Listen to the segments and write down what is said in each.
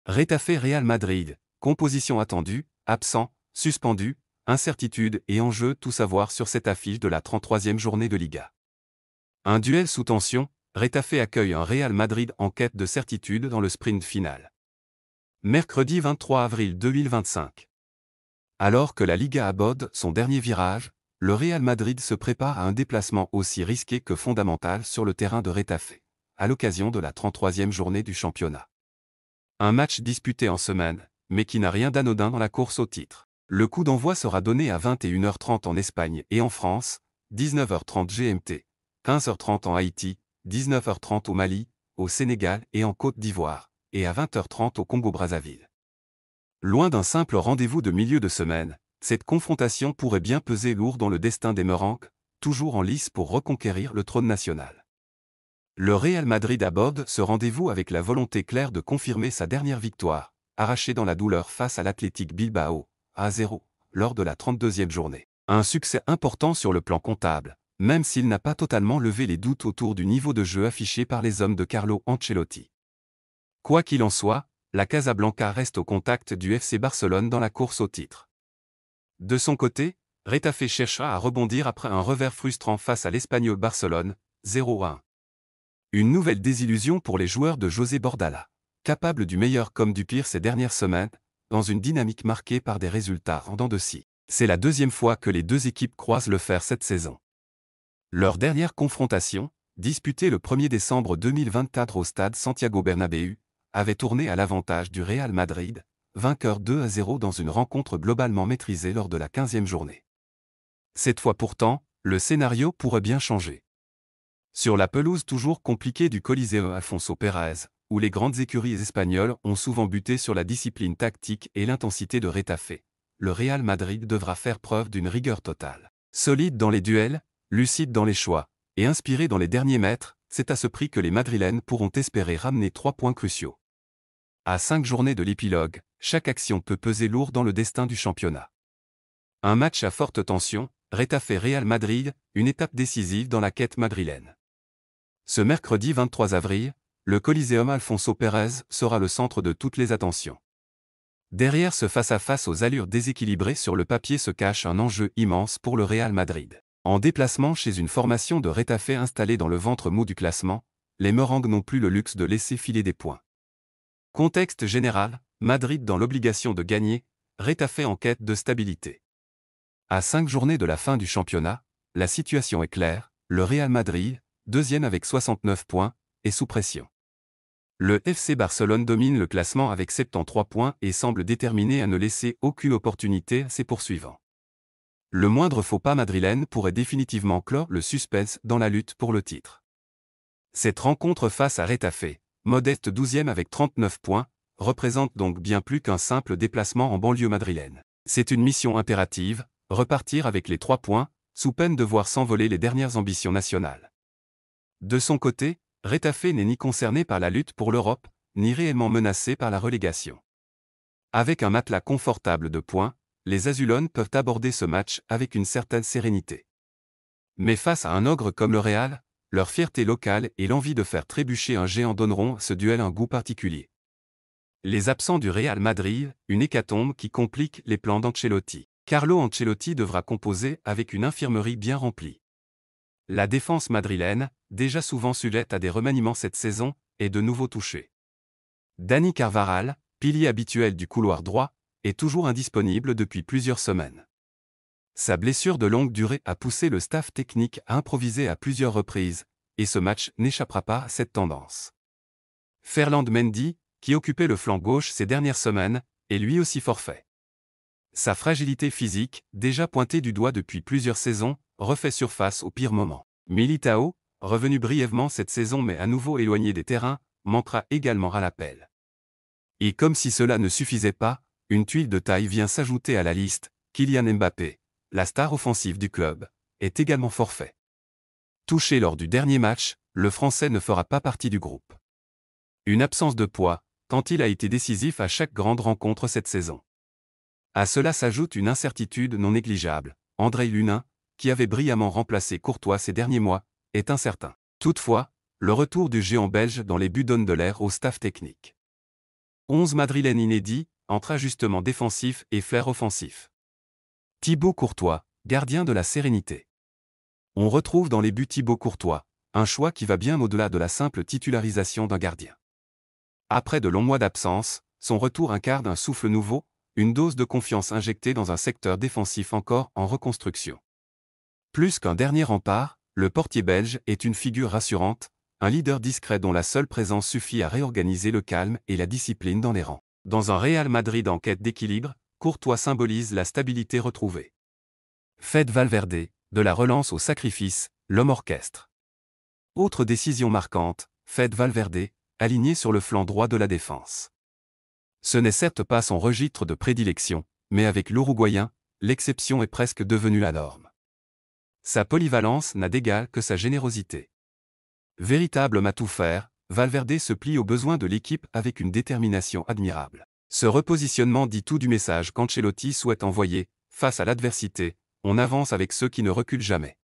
Retafe Real Madrid, composition attendue, absent, suspendu, incertitude et enjeu, tout savoir sur cette affiche de la 33e journée de Liga. Un duel sous tension, Retafe accueille un Real Madrid en quête de certitude dans le sprint final. Mercredi 23 avril 2025. Alors que la Liga aborde son dernier virage, le Real Madrid se prépare à un déplacement aussi risqué que fondamental sur le terrain de Retafe, à l'occasion de la 33e journée du championnat. Un match disputé en semaine, mais qui n'a rien d'anodin dans la course au titre. Le coup d'envoi sera donné à 21h30 en Espagne et en France, 19h30 GMT, 15h30 en Haïti, 19h30 au Mali, au Sénégal et en Côte d'Ivoire, et à 20h30 au Congo-Brazzaville. Loin d'un simple rendez-vous de milieu de semaine, cette confrontation pourrait bien peser lourd dans le destin des Merengues, toujours en lice pour reconquérir le trône national. Le Real Madrid aborde ce rendez-vous avec la volonté claire de confirmer sa dernière victoire, arrachée dans la douleur face à l'Athletic Bilbao, à 0, lors de la 32e journée. Un succès important sur le plan comptable, même s'il n'a pas totalement levé les doutes autour du niveau de jeu affiché par les hommes de Carlo Ancelotti. Quoi qu'il en soit, la Casablanca reste au contact du FC Barcelone dans la course au titre. De son côté, Retafe cherchera à rebondir après un revers frustrant face à l'Espagnol Barcelone, 0-1. Une nouvelle désillusion pour les joueurs de José Bordalás, capables du meilleur comme du pire ces dernières semaines, dans une dynamique marquée par des résultats en dents de scie. C'est la deuxième fois que les deux équipes croisent le fer cette saison. Leur dernière confrontation, disputée le 1er décembre 2024 au stade Santiago Bernabéu, avait tourné à l'avantage du Real Madrid, vainqueur 2-0 dans une rencontre globalement maîtrisée lors de la 15e journée. Cette fois pourtant, le scénario pourrait bien changer. Sur la pelouse toujours compliquée du Coliseo Alfonso Pérez, où les grandes écuries espagnoles ont souvent buté sur la discipline tactique et l'intensité de Retafe, le Real Madrid devra faire preuve d'une rigueur totale. Solide dans les duels, lucide dans les choix, et inspiré dans les derniers mètres, c'est à ce prix que les Madrilènes pourront espérer ramener 3 points cruciaux. À 5 journées de l'épilogue, chaque action peut peser lourd dans le destin du championnat. Un match à forte tension, Retafe-Real Madrid, une étape décisive dans la quête madrilène. Ce mercredi 23 avril, le Coliseum Alfonso Pérez sera le centre de toutes les attentions. Derrière ce face-à-face aux allures déséquilibrées sur le papier se cache un enjeu immense pour le Real Madrid. En déplacement chez une formation de Retafe installée dans le ventre mou du classement, les Merengues n'ont plus le luxe de laisser filer des points. Contexte général, Madrid dans l'obligation de gagner, Retafe en quête de stabilité. À 5 journées de la fin du championnat, la situation est claire, le Real Madrid, deuxième avec 69 points, est sous pression. Le FC Barcelone domine le classement avec 73 points et semble déterminé à ne laisser aucune opportunité à ses poursuivants. Le moindre faux pas madrilène pourrait définitivement clore le suspense dans la lutte pour le titre. Cette rencontre face à Retafe, modeste 12e avec 39 points, représente donc bien plus qu'un simple déplacement en banlieue madrilène. C'est une mission impérative, repartir avec les 3 points, sous peine de voir s'envoler les dernières ambitions nationales. De son côté, Retafe n'est ni concerné par la lutte pour l'Europe, ni réellement menacé par la relégation. Avec un matelas confortable de points, les Azulones peuvent aborder ce match avec une certaine sérénité. Mais face à un ogre comme le Real, leur fierté locale et l'envie de faire trébucher un géant donneront à ce duel un goût particulier. Les absents du Real Madrid, une hécatombe qui complique les plans d'Ancelotti. Carlo Ancelotti devra composer avec une infirmerie bien remplie. La défense madrilène, déjà souvent sujette à des remaniements cette saison, est de nouveau touchée. Dani Carvajal, pilier habituel du couloir droit, est toujours indisponible depuis plusieurs semaines. Sa blessure de longue durée a poussé le staff technique à improviser à plusieurs reprises, et ce match n'échappera pas à cette tendance. Ferland Mendy, qui occupait le flanc gauche ces dernières semaines, est lui aussi forfait. Sa fragilité physique, déjà pointée du doigt depuis plusieurs saisons, refait surface au pire moment. Militao, revenu brièvement cette saison mais à nouveau éloigné des terrains, manquera également à l'appel. Et comme si cela ne suffisait pas, une tuile de taille vient s'ajouter à la liste, Kylian Mbappé, la star offensive du club, est également forfait. Touché lors du dernier match, le Français ne fera pas partie du groupe. Une absence de poids, tant il a été décisif à chaque grande rencontre cette saison. À cela s'ajoute une incertitude non négligeable. André Lunin, qui avait brillamment remplacé Courtois ces derniers mois, est incertain. Toutefois, le retour du géant belge dans les buts donne de l'air au staff technique. 11 madrilènes inédits, entre ajustements défensifs et flair offensif. Thibaut Courtois, gardien de la sérénité. On retrouve dans les buts Thibaut Courtois, un choix qui va bien au-delà de la simple titularisation d'un gardien. Après de longs mois d'absence, son retour incarne un souffle nouveau, une dose de confiance injectée dans un secteur défensif encore en reconstruction. Plus qu'un dernier rempart, le portier belge est une figure rassurante, un leader discret dont la seule présence suffit à réorganiser le calme et la discipline dans les rangs. Dans un Real Madrid en quête d'équilibre, Courtois symbolise la stabilité retrouvée. Fede Valverde, de la relance au sacrifice, l'homme orchestre. Autre décision marquante, Fede Valverde, aligné sur le flanc droit de la défense. Ce n'est certes pas son registre de prédilection, mais avec l'Uruguayen, l'exception est presque devenue la norme. Sa polyvalence n'a d'égal que sa générosité. Véritable homme à tout faire, Valverde se plie aux besoins de l'équipe avec une détermination admirable. Ce repositionnement dit tout du message qu'Ancelotti souhaite envoyer, face à l'adversité, on avance avec ceux qui ne reculent jamais.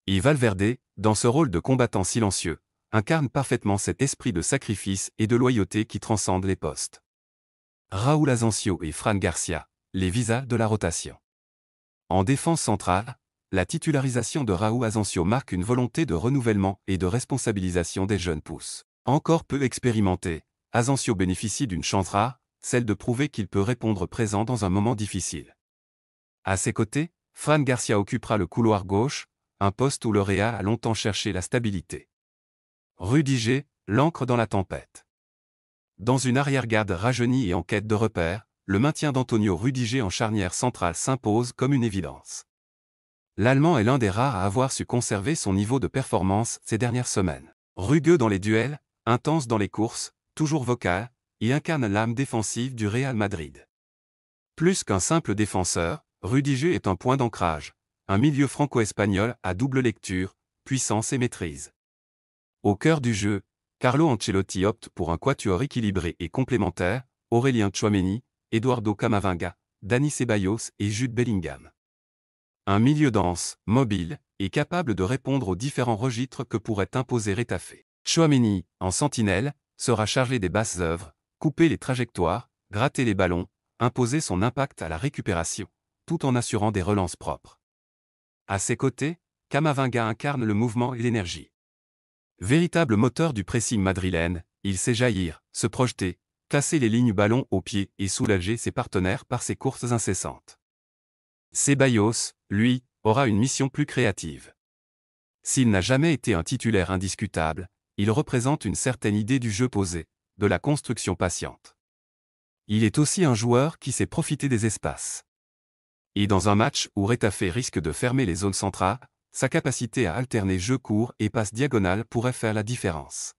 Et Valverde, dans ce rôle de combattant silencieux, incarne parfaitement cet esprit de sacrifice et de loyauté qui transcende les postes. Raúl Asensio et Fran Garcia, les visas de la rotation. En défense centrale, la titularisation de Raúl Asensio marque une volonté de renouvellement et de responsabilisation des jeunes pousses. Encore peu expérimenté, Asensio bénéficie d'une chance rare, celle de prouver qu'il peut répondre présent dans un moment difficile. À ses côtés, Fran Garcia occupera le couloir gauche, un poste où le Real a longtemps cherché la stabilité. Rudiger, l'ancre dans la tempête. Dans une arrière-garde rajeunie et en quête de repères, le maintien d'Antonio Rudiger en charnière centrale s'impose comme une évidence. L'Allemand est l'un des rares à avoir su conserver son niveau de performance ces dernières semaines. Rugueux dans les duels, intense dans les courses, toujours vocal, il incarne l'âme défensive du Real Madrid. Plus qu'un simple défenseur, Rudiger est un point d'ancrage, un milieu franco-espagnol à double lecture, puissance et maîtrise. Au cœur du jeu, Carlo Ancelotti opte pour un quatuor équilibré et complémentaire, Aurélien Tchouaméni, Eduardo Camavinga, Dani Ceballos et Jude Bellingham. Un milieu dense, mobile, et capable de répondre aux différents registres que pourrait imposer Retafe. Tchouaméni, en sentinelle, sera chargé des basses œuvres, couper les trajectoires, gratter les ballons, imposer son impact à la récupération, tout en assurant des relances propres. À ses côtés, Camavinga incarne le mouvement et l'énergie. Véritable moteur du pressing madrilène, il sait jaillir, se projeter, casser les lignes ballon au pied et soulager ses partenaires par ses courses incessantes. Ceballos, lui, aura une mission plus créative. S'il n'a jamais été un titulaire indiscutable, il représente une certaine idée du jeu posé, de la construction patiente. Il est aussi un joueur qui sait profiter des espaces. Et dans un match où Retafe risque de fermer les zones centrales, sa capacité à alterner jeu court et passe diagonale pourrait faire la différence.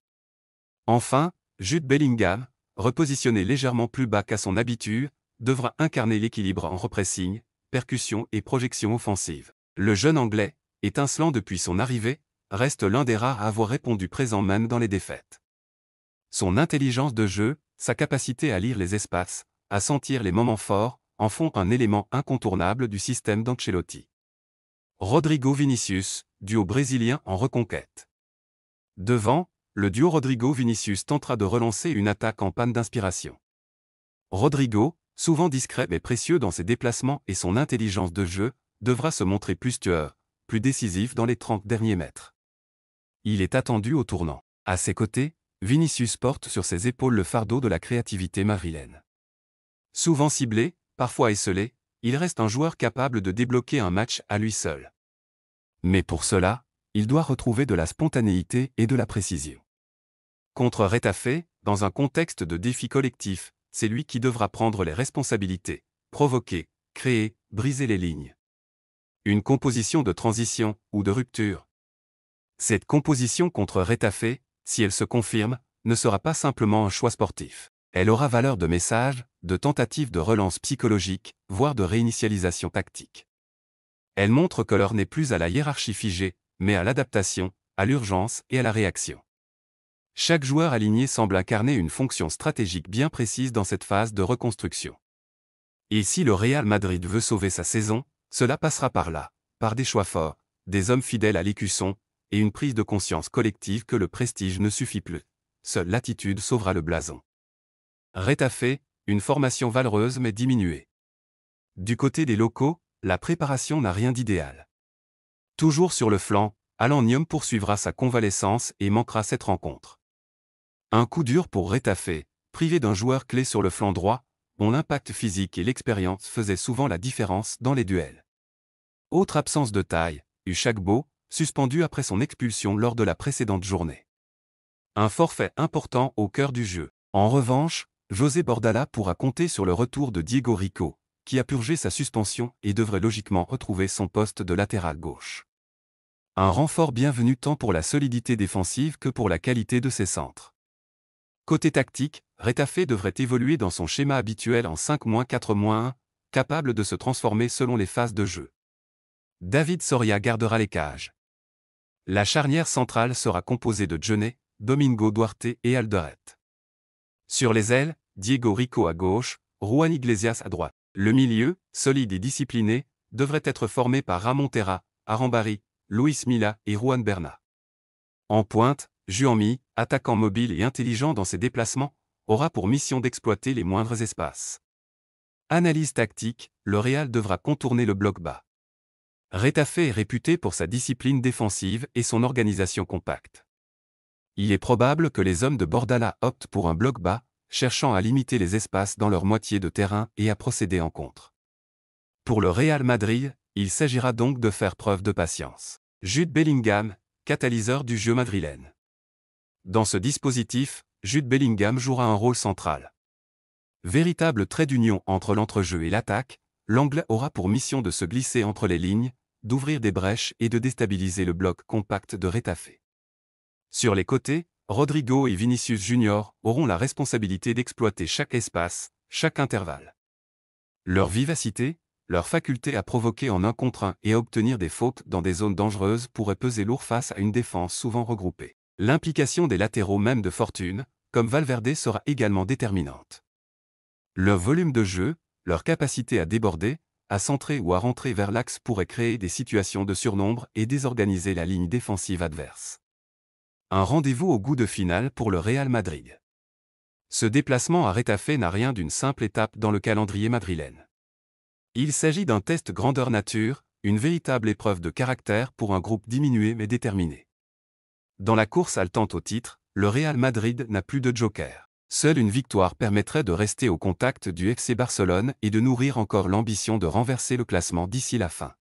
Enfin, Jude Bellingham, repositionné légèrement plus bas qu'à son habitude, devra incarner l'équilibre en repressing, percussion et projection offensive. Le jeune Anglais, étincelant depuis son arrivée, reste l'un des rares à avoir répondu présent même dans les défaites. Son intelligence de jeu, sa capacité à lire les espaces, à sentir les moments forts, en font un élément incontournable du système d'Ancelotti. Rodrigo Vinicius, duo brésilien en reconquête. Devant, le duo Rodrigo-Vinicius tentera de relancer une attaque en panne d'inspiration. Rodrigo, souvent discret mais précieux dans ses déplacements et son intelligence de jeu, devra se montrer plus tueur, plus décisif dans les 30 derniers mètres. Il est attendu au tournant. À ses côtés, Vinicius porte sur ses épaules le fardeau de la créativité madrilène. Souvent ciblé, parfois esselé, il reste un joueur capable de débloquer un match à lui seul. Mais pour cela, il doit retrouver de la spontanéité et de la précision. Contre Retafe, dans un contexte de défi collectif, c'est lui qui devra prendre les responsabilités, provoquer, créer, briser les lignes. Une composition de transition ou de rupture. Cette composition contre Retafe, si elle se confirme, ne sera pas simplement un choix sportif. Elle aura valeur de message, de tentative de relance psychologique, voire de réinitialisation tactique. Elle montre que l'heure n'est plus à la hiérarchie figée, mais à l'adaptation, à l'urgence et à la réaction. Chaque joueur aligné semble incarner une fonction stratégique bien précise dans cette phase de reconstruction. Et si le Real Madrid veut sauver sa saison, cela passera par là, par des choix forts, des hommes fidèles à l'écusson, et une prise de conscience collective que le prestige ne suffit plus. Seule l'attitude sauvera le blason. Retafe, une formation valeureuse mais diminuée. Du côté des locaux, la préparation n'a rien d'idéal. Toujours sur le flanc, Alan Nyom poursuivra sa convalescence et manquera cette rencontre. Un coup dur pour Retafe, privé d'un joueur clé sur le flanc droit, dont l'impact physique et l'expérience faisaient souvent la différence dans les duels. Autre absence de taille, Ushagbo, suspendu après son expulsion lors de la précédente journée. Un forfait important au cœur du jeu. En revanche, José Bordalás pourra compter sur le retour de Diego Rico, qui a purgé sa suspension et devrait logiquement retrouver son poste de latéral gauche. Un renfort bienvenu tant pour la solidité défensive que pour la qualité de ses centres. Côté tactique, Retafe devrait évoluer dans son schéma habituel en 5-4-1, capable de se transformer selon les phases de jeu. David Soria gardera les cages. La charnière centrale sera composée de Djené, Domingo Duarte et Alderete. Sur les ailes, Diego Rico à gauche, Juan Iglesias à droite. Le milieu, solide et discipliné, devrait être formé par Ramon Terra, Arambari, Luis Milla et Juan Bernat. En pointe, Juanmi, attaquant mobile et intelligent dans ses déplacements, aura pour mission d'exploiter les moindres espaces. Analyse tactique, le Real devra contourner le bloc bas. Retafe est réputé pour sa discipline défensive et son organisation compacte. Il est probable que les hommes de Bordalás optent pour un bloc bas, cherchant à limiter les espaces dans leur moitié de terrain et à procéder en contre. Pour le Real Madrid, il s'agira donc de faire preuve de patience. Jude Bellingham, catalyseur du jeu madrilène. Dans ce dispositif, Jude Bellingham jouera un rôle central. Véritable trait d'union entre l'entrejeu et l'attaque, l'Anglais aura pour mission de se glisser entre les lignes, d'ouvrir des brèches et de déstabiliser le bloc compact de Retafe. Sur les côtés, Rodrigo et Vinicius Junior auront la responsabilité d'exploiter chaque espace, chaque intervalle. Leur vivacité, leur faculté à provoquer en 1 contre 1 et à obtenir des fautes dans des zones dangereuses pourrait peser lourd face à une défense souvent regroupée. L'implication des latéraux même de fortune, comme Valverde, sera également déterminante. Leur volume de jeu, leur capacité à déborder, à centrer ou à rentrer vers l'axe pourrait créer des situations de surnombre et désorganiser la ligne défensive adverse. Un rendez-vous au goût de finale pour le Real Madrid. Ce déplacement à Retafe n'a rien d'une simple étape dans le calendrier madrilène. Il s'agit d'un test grandeur nature, une véritable épreuve de caractère pour un groupe diminué mais déterminé. Dans la course haletante au titre, le Real Madrid n'a plus de joker. Seule une victoire permettrait de rester au contact du FC Barcelone et de nourrir encore l'ambition de renverser le classement d'ici la fin.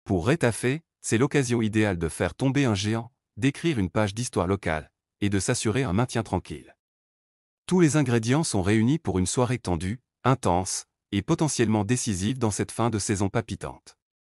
Pour Retafe, c'est l'occasion idéale de faire tomber un géant, d'écrire une page d'histoire locale, et de s'assurer un maintien tranquille. Tous les ingrédients sont réunis pour une soirée tendue, intense, et potentiellement décisive dans cette fin de saison palpitante.